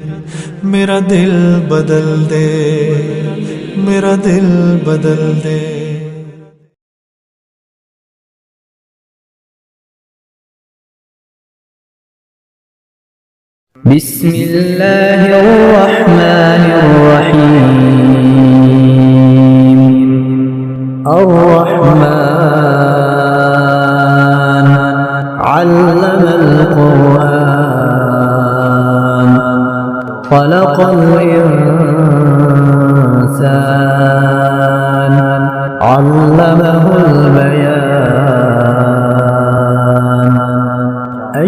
मेरा दिल बदल दे, मेरा दिल बदल दे। بسم الله الرحمن الرحيم. الرحمن علم القرآن خلق الإنسان علمه البيان.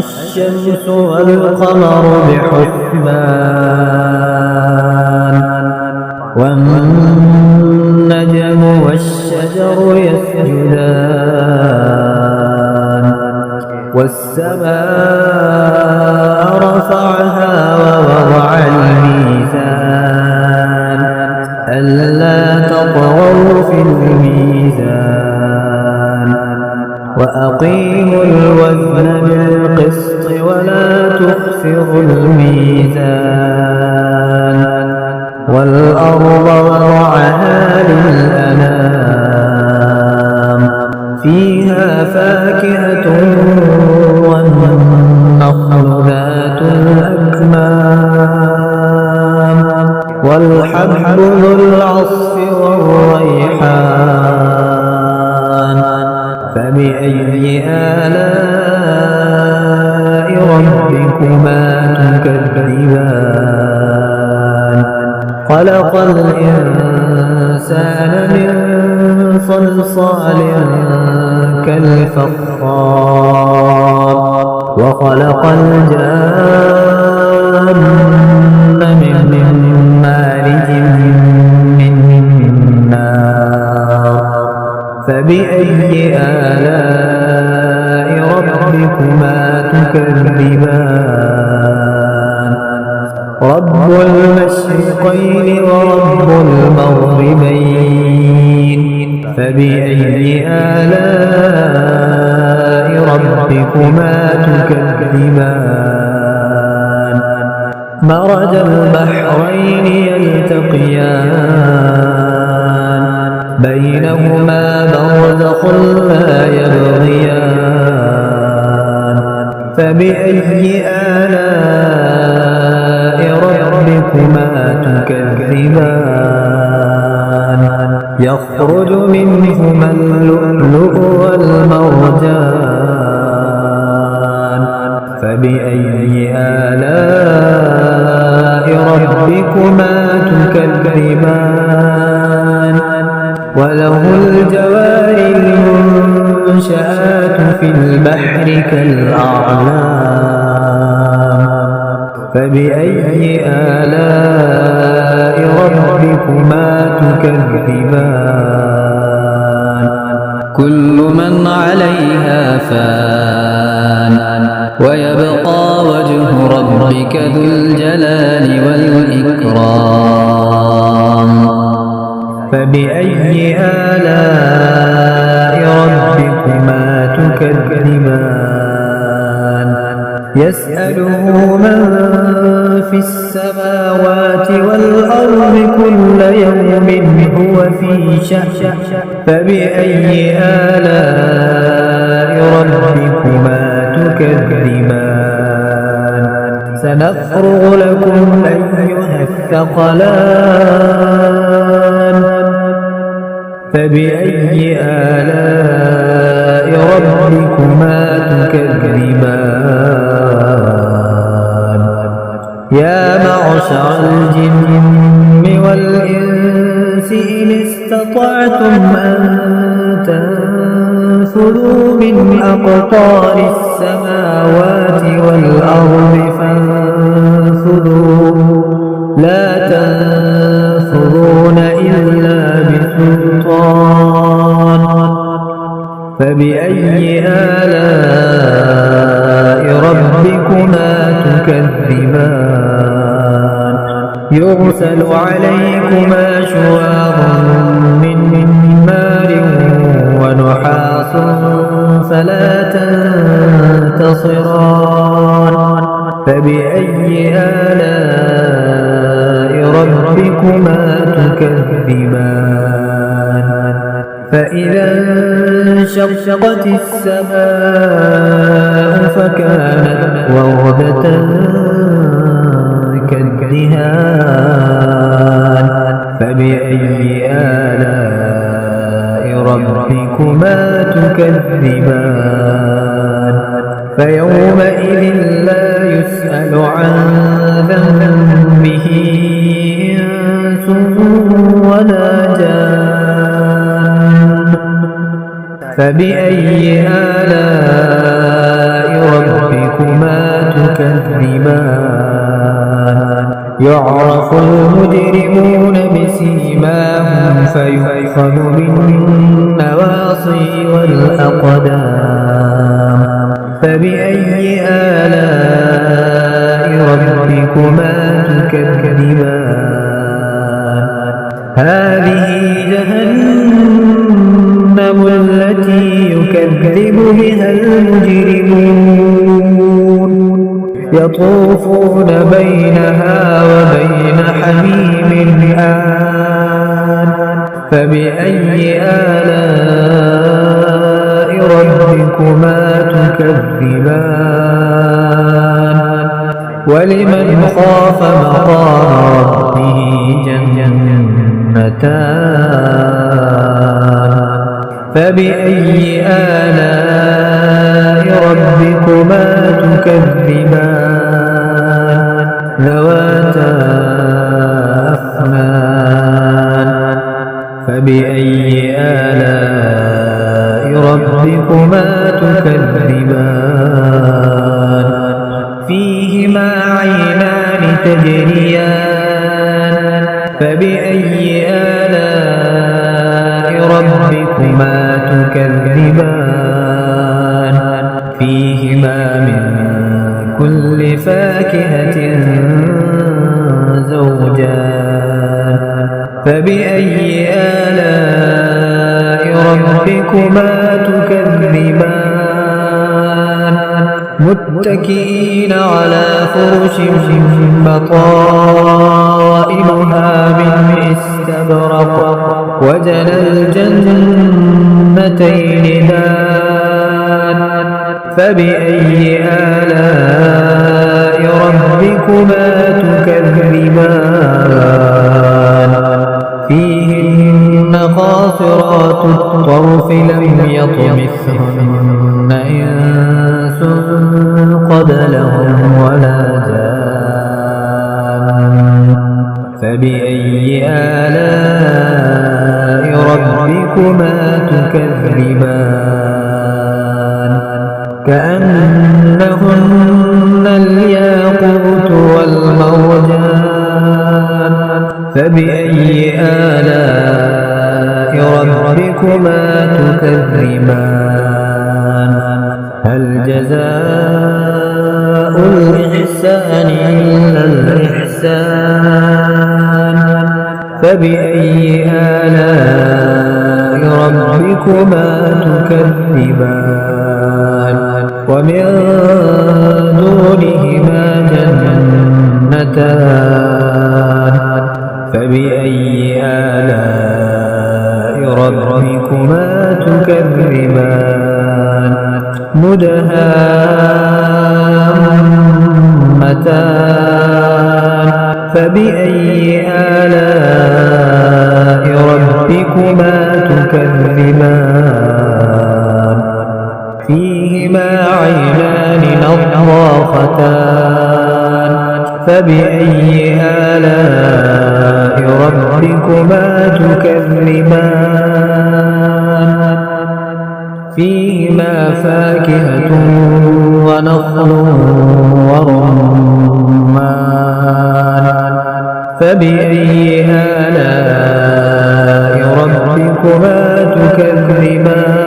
الشمس والقمر بحسبان والنجم والشجر يسجدان والسماء رفعها ووضع الميزان ألا تطغوا في الميزان وأقيموا الوزن بالقسط ولا تخسروا الميزان والأرض وضعها للأنام فيها فاكهة والنخل ذات الأكمام والحب ذو العصف والريحان فبأي آلاء ربكما تكذبان. خلق الإنسان من صلصال كالفخار وخلق الجان من مارج من نار فبأي آلاء ربكما تكذبان. رب المشرقين ورب المغربين فبأي آلاء ربكما تكذبان. مرج البحرين يلتقيان بينهما برزخ لا يبغيان فبأي آلاء ربكما تكذبان. يخرج منهما اللؤلؤ والمرجان فبأي آلاء ربكما تكذبان. وله الجوار المنشآت في البحر كالأعلام فبأي آلاء ربكما تكذبان. كل من عليها فان ويبقى وجه ربك ذو الجلال والإكرام فبأي آلاء ربكما تكذبان. يسأله من في السماوات والأرض كل يوم هو في شأن فبأي آلاء ربكما تكذبان. سنفرغ لكم أيها الثقلان فبأي آلاء ربكما تكذبان. يا معشر الجن والإنس إن استطعتم أن تنفذوا من أقطار السماوات والأرض فانفذوا لا تنفذون إلا بسلطان فبأي آلاء ربكما تكذبان. يرسل عليكما شواظ من نار ونحاس فلا تنفذون. ينتصران فبأي آلاء ربكما تكذبان فإذا انشقت السماء فكانت وردة كالدهان فبأي آلاء ربكما تكذبان فيومئذ لا يسأل عن ذنبه إنس ولا جان فبأي آلاء ربكما تكذبان يعرف المجرمون بسيماهم فيؤخذ بالنواصي والأقدام فبأي آلاء ربكما تكذبان هذه جهنم التي يكذب بها المجرمون يطوفون بينها وبين حميم آن فبأي آلاء ربكما تكذبان ولمن خاف مقام ربه جنتان فبأي آلاء ربكما تكذبان ذواتا أفنان فبأي آلاء ربكما تكذبان فيهما عينان تجريان فبأي آلاء ربكما تكذبان فيهما من كل فاكهة زوجان فبأي آلاء ربكما تكذبان متكئين على فرش بطائنها من استبرق وجنى الجنتين دان فبأي آلاء ربكما تكذبان فيهن قاصرات الطرف لم يطمثهن إنس قبلهم ولا جان فبأي آلاء ربكما تكذبان كأنهن الياقوت والمرجان فبأي آلاء ربكما تكذبان هل جزاء الإحسان إلا الإحسان فبأي آلاء ربكما تكذبان ومن دونهما جنتان فبأي آلاء ربكما تكذبان مدهامتان فبأي آلاء ربكما تكذبان فيهما عينان نضاختان فبأي آلاء ربكما تكذبان فيهما فاكهة ونخل ورمان فبأي آلاء ربكما تكذبان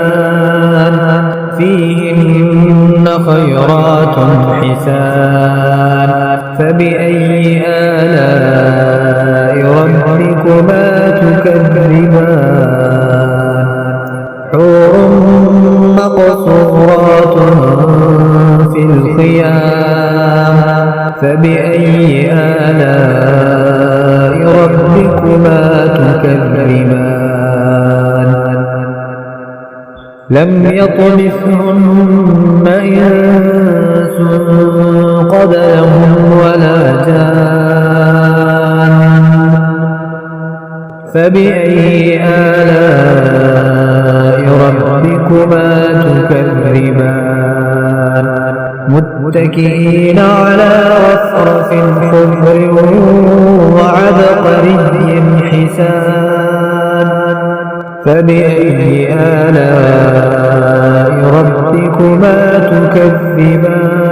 فيهن خيرات حسان فبأي آلاء ربكما تكذبان حور مقصورات في الخيام فبأي آلاء ربكما لم يطمثهن إنس قبلهم ولا جان فبأي آلاء ربكما تكذبان متكئين على رفرف خضر وعبقري حسان فبأي آلاء ربكما تكذبان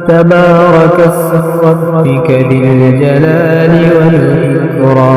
تبارك اسم ربك ذي الجلال والإكرام